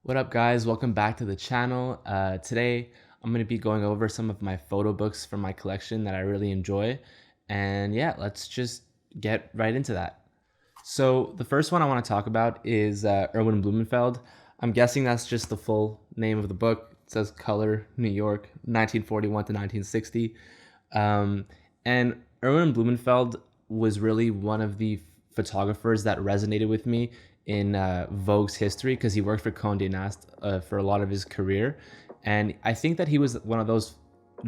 What up, guys? Welcome back to the channel. Today I'm going to be going over some of my photo books from my collection that I really enjoy. And yeah, let's just get right into that. So the first one I want to talk about is Erwin Blumenfeld. I'm guessing that's just the full name of the book. It says Color, New York, 1941 to 1960. And Erwin Blumenfeld was really one of the photographers that resonated with me in Vogue's history because he worked for Condé Nast for a lot of his career. And I think that he was one of those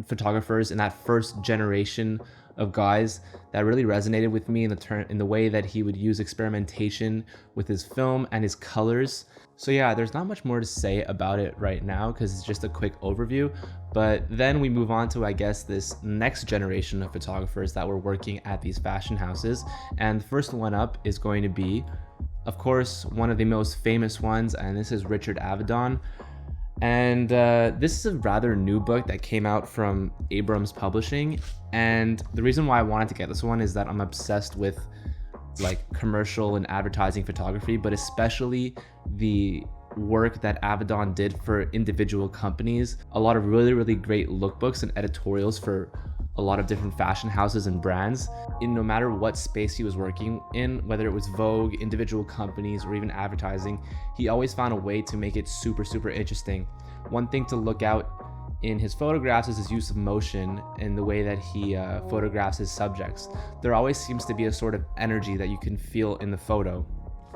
photographers in that first generation of guys that really resonated with me in the way that he would use experimentation with his film and his colors. So yeah, there's not much more to say about it right now because it's just a quick overview. But then we move on to, I guess, this next generation of photographers that were working at these fashion houses. And the first one up is going to be, of course, one of the most famous ones, and this is Richard Avedon. And this is a rather new book that came out from Abrams Publishing. And the reason why I wanted to get this one is that I'm obsessed with like commercial and advertising photography, but especially the work that Avedon did for individual companies. A lot of really great lookbooks and editorials for a lot of different fashion houses and brands in no matter what space he was working in, whether it was Vogue, individual companies, or even advertising. He always found a way to make it super interesting. One thing to look out in his photographs is his use of motion and the way that he photographs his subjects. There always seems to be a sort of energy that you can feel in the photo.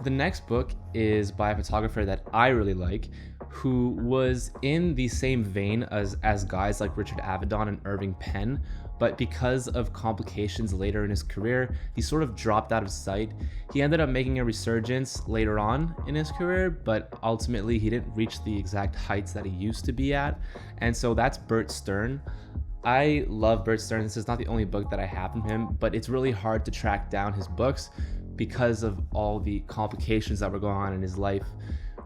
The next book is by a photographer that I really like, who was in the same vein as guys like Richard Avedon and Irving Penn, but because of complications later in his career, he sort of dropped out of sight. He ended up making a resurgence later on in his career, but ultimately he didn't reach the exact heights that he used to be at. And so that's Bert Stern. I love Bert Stern. This is not the only book that I have from him, but it's really hard to track down his books because of all the complications that were going on in his life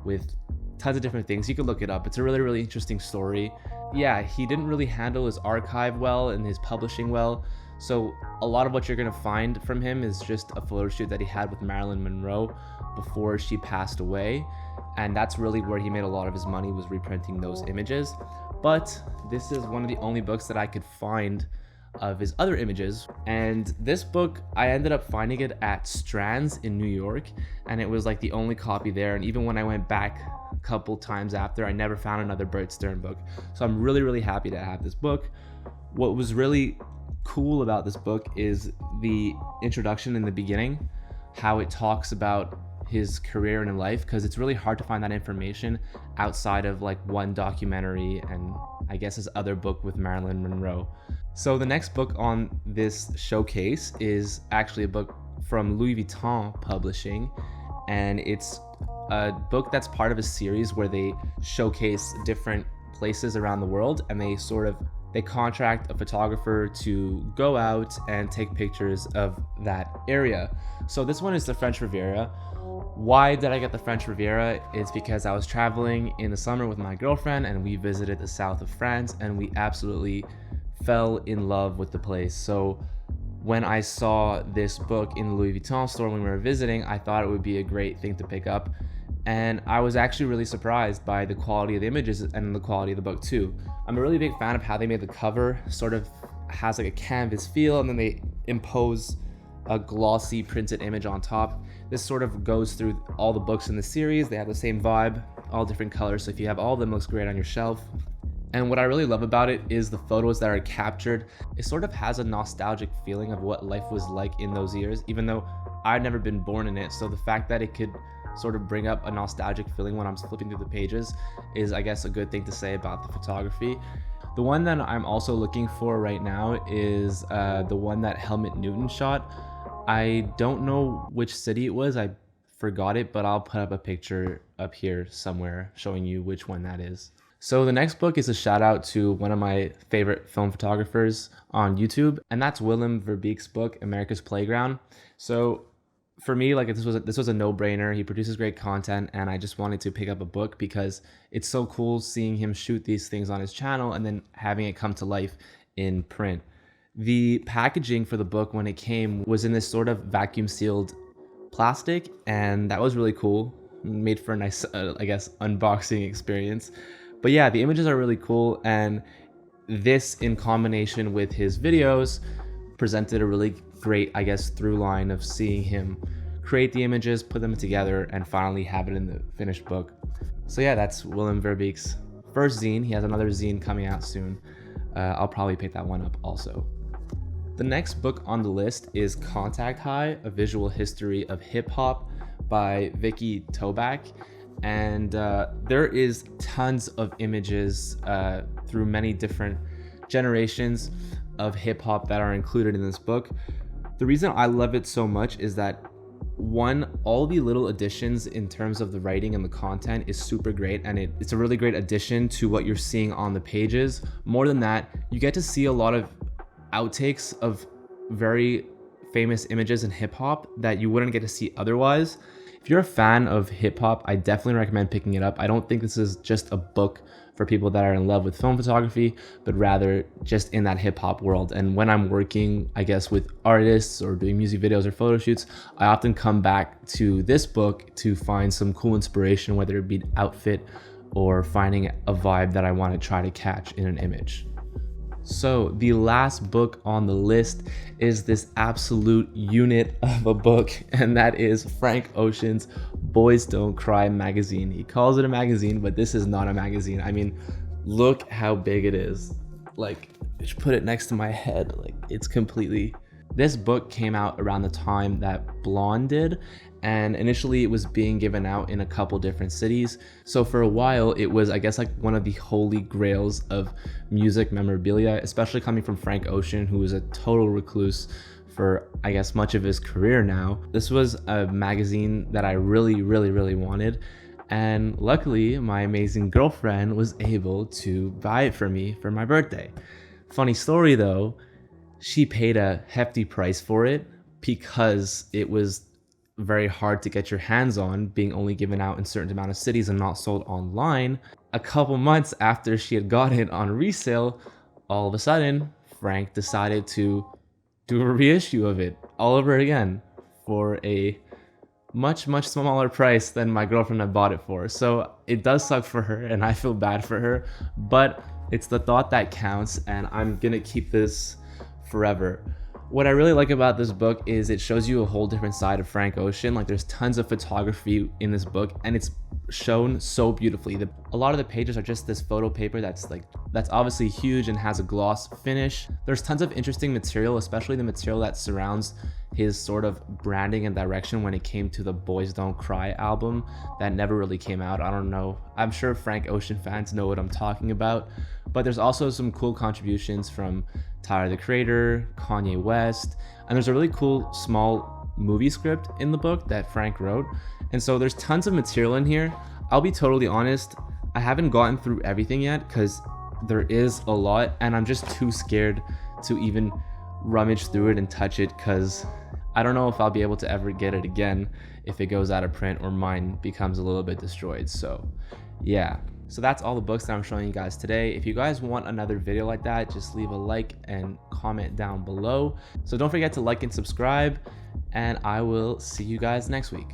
with tons of different things. You can look it up. It's a really interesting story. Yeah, he didn't really handle his archive well and his publishing well. So a lot of what you're going to find from him is just a photo shoot that he had with Marilyn Monroe before she passed away. And that's really where he made a lot of his money, was reprinting those images. But this is one of the only books that I could find of his other images. And this book, I ended up finding it at Strand's in New York, and it was like the only copy there. And even when I went back a couple times after, I never found another Bert Stern book. So I'm really happy to have this book. What was really cool about this book is the introduction in the beginning, how it talks about his career and in life, because it's really hard to find that information outside of like one documentary and I guess his other book with Marilyn Monroe. So the next book on this showcase is actually a book from Louis Vuitton Publishing, and it's a book that's part of a series where they showcase different places around the world, and they contract a photographer to go out and take pictures of that area. So this one is the French Riviera. Why did I get the French Riviera? It's because I was traveling in the summer with my girlfriend and we visited the south of France, and we absolutely fell in love with the place. So when I saw this book in the Louis Vuitton store when we were visiting, I thought it would be a great thing to pick up. And I was actually really surprised by the quality of the images and the quality of the book too. I'm a really big fan of how they made the cover. Sort of has like a canvas feel, and then they impose a glossy printed image on top. This sort of goes through all the books in the series. They have the same vibe, all different colors. So if you have all of them, it looks great on your shelf. And what I really love about it is the photos that are captured. It sort of has a nostalgic feeling of what life was like in those years, even though I'd never been born in it. So the fact that it could sort of bring up a nostalgic feeling when I'm flipping through the pages is, I guess, a good thing to say about the photography. The one that I'm also looking for right now is the one that Helmut Newton shot. I don't know which city it was. I forgot it, but I'll put up a picture up here somewhere showing you which one that is. So the next book is a shout out to one of my favorite film photographers on YouTube, and that's Willem Verbeek's book, America's Playground. So for me, like this was a no-brainer. He produces great content, and I just wanted to pick up a book because it's so cool seeing him shoot these things on his channel and then having it come to life in print. The packaging for the book when it came was in this sort of vacuum sealed plastic, and that was really cool. made for a nice, I guess, unboxing experience. But yeah, the images are really cool, and this in combination with his videos presented a really great, I guess, through line of seeing him create the images, put them together, and finally have it in the finished book. So yeah, that's Willem Verbeek's first zine. He has another zine coming out soon. I'll probably pick that one up also. The next book on the list is Contact High, A Visual History of Hip Hop by Vicky Toback. And there is tons of images through many different generations of hip hop that are included in this book. The reason I love it so much is that, one, all the little additions in terms of the writing and the content is super great, and it's a really great addition to what you're seeing on the pages. More than that, you get to see a lot of outtakes of very famous images in hip hop that you wouldn't get to see otherwise. If you're a fan of hip hop, I definitely recommend picking it up. I don't think this is just a book for people that are in love with film photography, but rather just in that hip hop world. And when I'm working, I guess, with artists or doing music videos or photo shoots, I often come back to this book to find some cool inspiration, whether it be outfit or finding a vibe that I want to try to catch in an image. So the last book on the list is this absolute unit of a book, and that is Frank Ocean's Boys Don't Cry magazine. He calls it a magazine, but this is not a magazine. I mean, look how big it is. Like, just put it next to my head. Like, it's completely... This book came out around the time that Blonde did, and initially it was being given out in a couple different cities. So for a while, it was, I guess, like one of the holy grails of music memorabilia, especially coming from Frank Ocean, who was a total recluse for, I guess, much of his career now. This was a magazine that I really, really, really wanted. And luckily, my amazing girlfriend was able to buy it for me for my birthday. Funny story though, she paid a hefty price for it because it was very hard to get your hands on, being only given out in certain amount of cities and not sold online. A couple months after she had got it on resale, all of a sudden, Frank decided to do a reissue of it all over again for a much, much smaller price than my girlfriend had bought it for. So it does suck for her, and I feel bad for her, but it's the thought that counts, and I'm gonna keep this forever. What I really like about this book is it shows you a whole different side of Frank Ocean. Like, there's tons of photography in this book, and it's shown so beautifully. A lot of the pages are just this photo paper that's obviously huge and has a gloss finish. There's tons of interesting material, especially the material that surrounds his sort of branding and direction when it came to the Boys Don't Cry album that never really came out. I don't know. I'm sure Frank Ocean fans know what I'm talking about. But there's also some cool contributions from Tyler the Creator, Kanye West, and there's a really cool small movie script in the book that Frank wrote. And so there's tons of material in here. I'll be totally honest, I haven't gotten through everything yet because there is a lot, and I'm just too scared to even rummage through it and touch it because I don't know if I'll be able to ever get it again if it goes out of print or mine becomes a little bit destroyed. So yeah. So that's all the books that I'm showing you guys today. If you guys want another video like that, just leave a like and comment down below. So don't forget to like and subscribe, and I will see you guys next week.